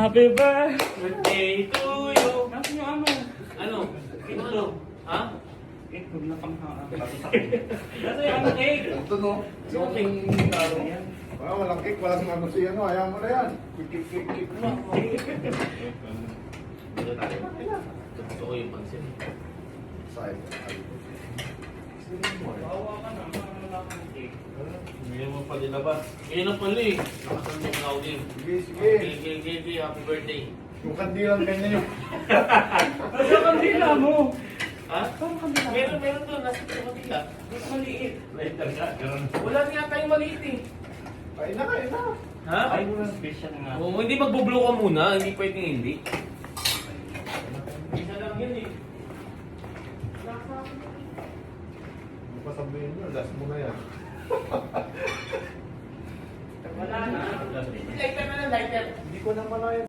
Happy birthday Birthday to you. Nasaan yung ano? Ano? Ano? Ha? Huwag na panghaan. Nasaan yung ano cake? Ito no. Yung king Ayan. Walang cake, walang ano siya, no? Ayaw mo na yan. Kik. Dito tayo. Gusto ko yung pansin. Side. Bawa ka na. Wala kang cake. Hindi mo pa nilabas. Ngayon na pala eh. Nakasal mo na din. Sige. Okay, happy birthday. Yung kandilang ganyan yung... Nasa kandila mo. Ha? Saan kandila? Meron doon. Nasa kapatila. Mas maliit. Wala nga tayong maliit eh. Kain na. Ha? Ay, special nga. Oo, hindi magbublo ka muna. Hindi pwedeng hindi. Isa lang yun eh. Ano pa sabihin nyo? Last mo na yan. Wala na. Lighter na lang, lighter. Hindi ko na malaya.